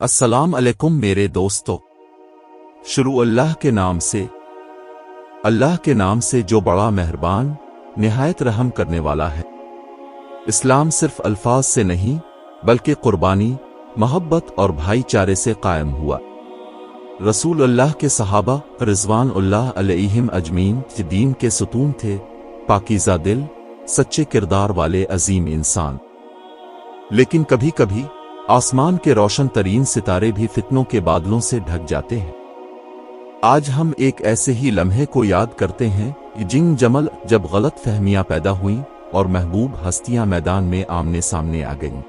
السلام علیکم میرے دوستو۔ شروع اللہ کے نام سے جو بڑا مہربان نہایت رحم کرنے والا ہے۔ اسلام صرف الفاظ سے نہیں بلکہ قربانی، محبت اور بھائی چارے سے قائم ہوا۔ رسول اللہ کے صحابہ رضوان اللہ علیہم اجمعین دین کے ستون تھے، پاکیزہ دل، سچے کردار والے عظیم انسان۔ لیکن کبھی کبھی آسمان کے روشن ترین ستارے بھی فتنوں کے بادلوں سے ڈھک جاتے ہیں۔ آج ہم ایک ایسے ہی لمحے کو یاد کرتے ہیں، جنگ جمل، جب غلط فہمیاں پیدا ہوئیں اور محبوب ہستیاں میدان میں آمنے سامنے آ گئیں۔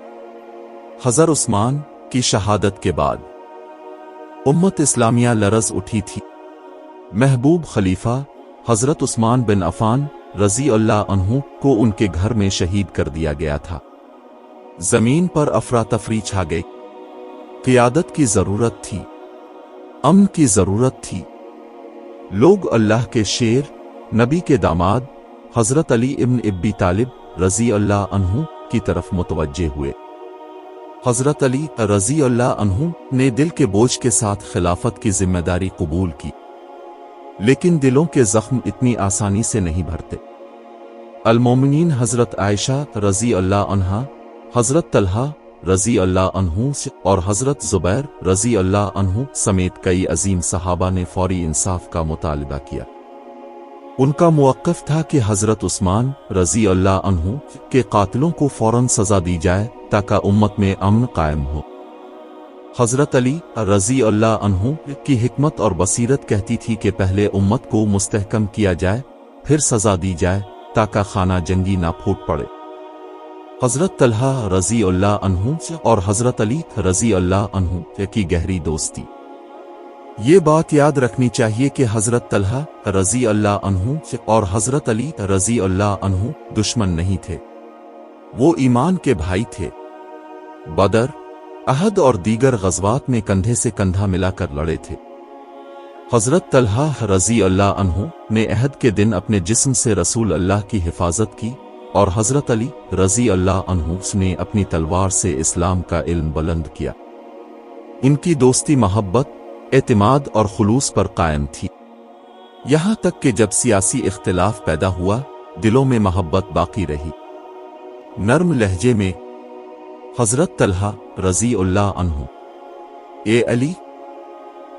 حضرت عثمان کی شہادت کے بعد امت اسلامیہ لرز اٹھی تھی۔ محبوب خلیفہ حضرت عثمان بن عفان رضی اللہ عنہ کو ان کے گھر میں شہید کر دیا گیا تھا۔ زمین پر افراتفری چھا گئی۔ قیادت کی ضرورت تھی، امن کی ضرورت تھی۔ لوگ اللہ کے شیر، نبی کے داماد حضرت علی ابن ابی طالب رضی اللہ عنہ کی طرف متوجہ ہوئے۔ حضرت علی رضی اللہ عنہ نے دل کے بوجھ کے ساتھ خلافت کی ذمہ داری قبول کی، لیکن دلوں کے زخم اتنی آسانی سے نہیں بھرتے۔ المومنین حضرت عائشہ رضی اللہ عنہا، حضرت طلحہ رضی اللہ عنہ اور حضرت زبیر رضی اللہ عنہ سمیت کئی عظیم صحابہ نے فوری انصاف کا مطالبہ کیا۔ ان کا موقف تھا کہ حضرت عثمان رضی اللہ عنہ کے قاتلوں کو فوراً سزا دی جائے تاکہ امت میں امن قائم ہو۔ حضرت علی رضی اللہ عنہ کی حکمت اور بصیرت کہتی تھی کہ پہلے امت کو مستحکم کیا جائے، پھر سزا دی جائے تاکہ خانہ جنگی نہ پھوٹ پڑے۔ حضرت طلحہ رضی اللہ عنہ اور حضرت علی رضی اللہ عنہ کی گہری دوستی۔ یہ بات یاد رکھنی چاہیے کہ حضرت طلحہ رضی اللہ عنہ اور حضرت علی رضی اللہ عنہ دشمن نہیں تھے، وہ ایمان کے بھائی تھے۔ بدر، احد اور دیگر غزوات میں کندھے سے کندھا ملا کر لڑے تھے۔ حضرت طلحہ رضی اللہ عنہ نے احد کے دن اپنے جسم سے رسول اللہ کی حفاظت کی، اور حضرت علی رضی اللہ عنہ نے اپنی تلوار سے اسلام کا علم بلند کیا۔ ان کی دوستی محبت، اعتماد اور خلوص پر قائم تھی، یہاں تک کہ جب سیاسی اختلاف پیدا ہوا دلوں میں محبت باقی رہی۔ نرم لہجے میں حضرت طلحہ رضی اللہ عنہ: اے علی،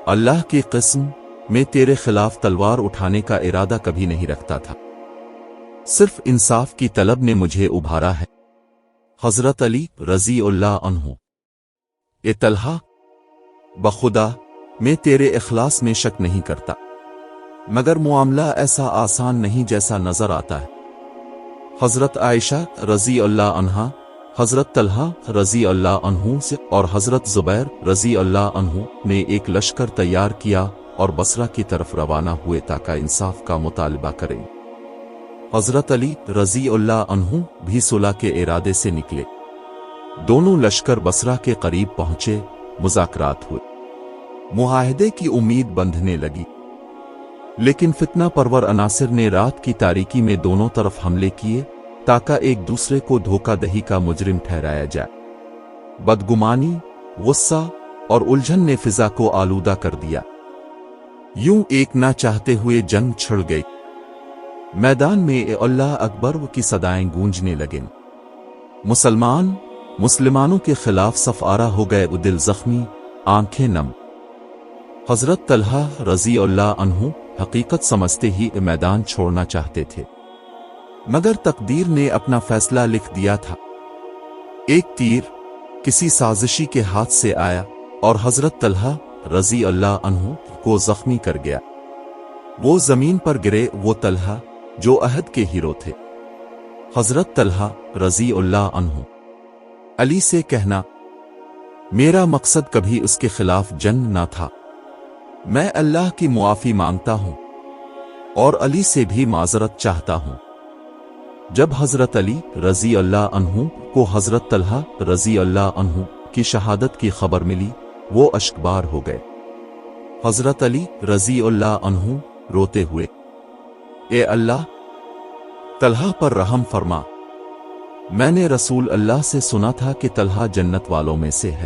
اللہ کی قسم میں تیرے خلاف تلوار اٹھانے کا ارادہ کبھی نہیں رکھتا تھا، صرف انصاف کی طلب نے مجھے ابھارا ہے۔ حضرت علی رضی اللہ عنہ: اے طلحہ، بخدا میں تیرے اخلاص میں شک نہیں کرتا، مگر معاملہ ایسا آسان نہیں جیسا نظر آتا ہے۔ حضرت عائشہ رضی اللہ عنہا، حضرت طلحہ رضی اللہ عنہ اور حضرت زبیر رضی اللہ عنہ نے ایک لشکر تیار کیا اور بصرہ کی طرف روانہ ہوئے تاکہ انصاف کا مطالبہ کریں۔ حضرت علی رضی اللہ عنہ بھی صلح کے ارادے سے نکلے۔ دونوں لشکر بصرہ کے قریب پہنچے، مذاکرات ہوئے، معاہدے کی امید بندھنے لگی، لیکن فتنہ پرور عناصر نے رات کی تاریکی میں دونوں طرف حملے کیے تاکہ ایک دوسرے کو دھوکہ دہی کا مجرم ٹھہرایا جائے۔ بدگمانی، غصہ اور الجھن نے فضا کو آلودہ کر دیا۔ یوں ایک نہ چاہتے ہوئے جنگ چھڑ گئی۔ میدان میں اے اللہ اکبر کی صدائیں گونجنے لگیں۔ مسلمانوں کے خلاف صف آرا ہو گئے، دل زخمی، آنکھیں نم۔ حضرت طلحہ رضی اللہ عنہ حقیقت سمجھتے ہی میدان چھوڑنا چاہتے تھے، مگر تقدیر نے اپنا فیصلہ لکھ دیا تھا۔ ایک تیر کسی سازشی کے ہاتھ سے آیا اور حضرت طلحہ رضی اللہ عنہ کو زخمی کر گیا۔ وہ زمین پر گرے، وہ طلحہ جو عہد کے ہیرو تھے۔ حضرت طلحہ رضی اللہ عنہ: علی سے کہنا، میرا مقصد کبھی اس کے خلاف جنگ نہ تھا، میں اللہ کی معافی مانگتا ہوں اور علی سے بھی معذرت چاہتا ہوں۔ جب حضرت علی رضی اللہ عنہ کو حضرت طلحہ رضی اللہ عنہ کی شہادت کی خبر ملی، وہ اشکبار ہو گئے۔ حضرت علی رضی اللہ عنہ روتے ہوئے: اے اللہ، طلحہ پر رحم فرما، میں نے رسول اللہ سے سنا تھا کہ طلحہ جنت والوں میں سے ہے،